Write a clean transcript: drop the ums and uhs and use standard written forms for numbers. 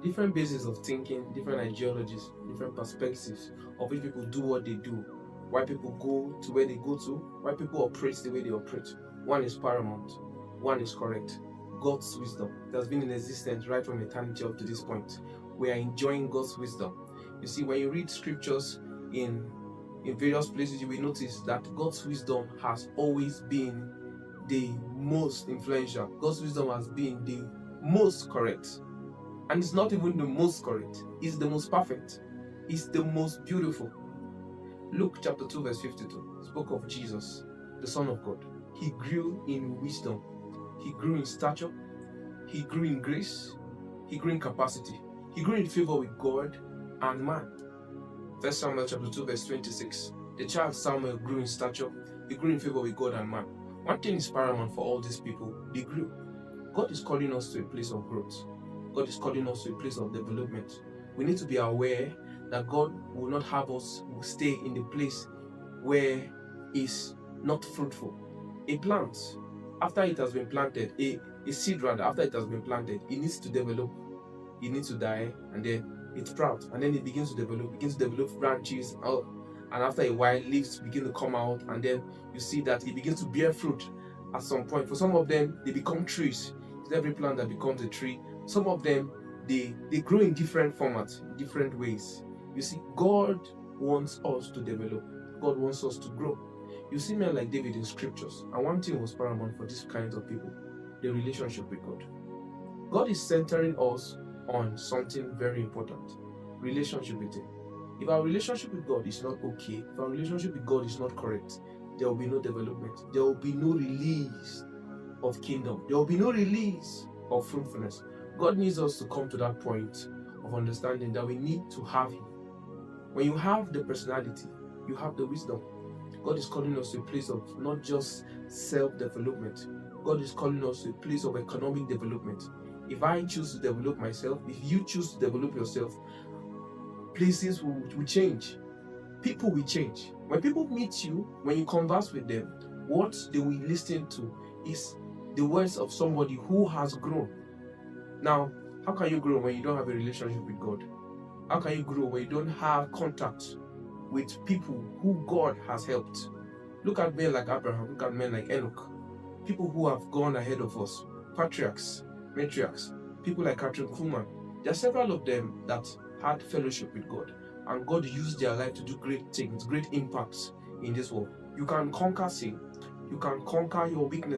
different bases of thinking, different ideologies, different perspectives of which people do what they do, why people go to where they go to, why people operate the way they operate. One is paramount, one is correct. God's wisdom that has been in existence right from eternity up to this point. We are enjoying God's wisdom. You see, when you read scriptures in various places, you will notice that God's wisdom has always been the most influential. God's wisdom has been the most correct. And it's not even the most correct, it's the most perfect, it's the most beautiful. Luke chapter 2 verse 52 spoke of Jesus, the Son of God. He grew in wisdom, he grew in stature, he grew in grace, he grew in capacity, he grew in favor with God and man. 1 Samuel chapter 2 verse 26. The child Samuel grew in stature, he grew in favor with God and man. One thing is paramount for all these people, they grew. God is calling us to a place of growth. God is calling us to a place of development. We need to be aware that God will not have us stay in the place where it's not fruitful. A plant, after it has been planted, a seed rather, after it has been planted, it needs to develop. It needs to die, and then it sprouts, and then it begins to develop branches, and after a while, leaves begin to come out, and then you see that it begins to bear fruit at some point. For some of them, they become trees. It's every plant that becomes a tree. Some of them, they grow in different formats, in different ways. You see, God wants us to develop. God wants us to grow. You see men like David in scriptures, and one thing was paramount for these kinds of people, the relationship with God. God is centering us on something very important, relationship with Him. If our relationship with God is not okay, if our relationship with God is not correct, there will be no development. There will be no release of kingdom. There will be no release of fruitfulness. God needs us to come to that point of understanding that we need to have Him. When you have the personality, you have the wisdom. God is calling us to a place of not just self-development. God is calling us to a place of economic development. If I choose to develop myself, if you choose to develop yourself, places will change. People will change. When people meet you, when you converse with them, what they will listen to is the words of somebody who has grown. Now, how can you grow when you don't have a relationship with God? How can you grow when you don't have contact with people who God has helped? Look at men like Abraham, look at men like Enoch, people who have gone ahead of us, patriarchs, matriarchs, people like Catherine Kuhlman. There are several of them that had fellowship with God, and God used their life to do great things, great impacts in this world. You can conquer sin, you can conquer your weakness.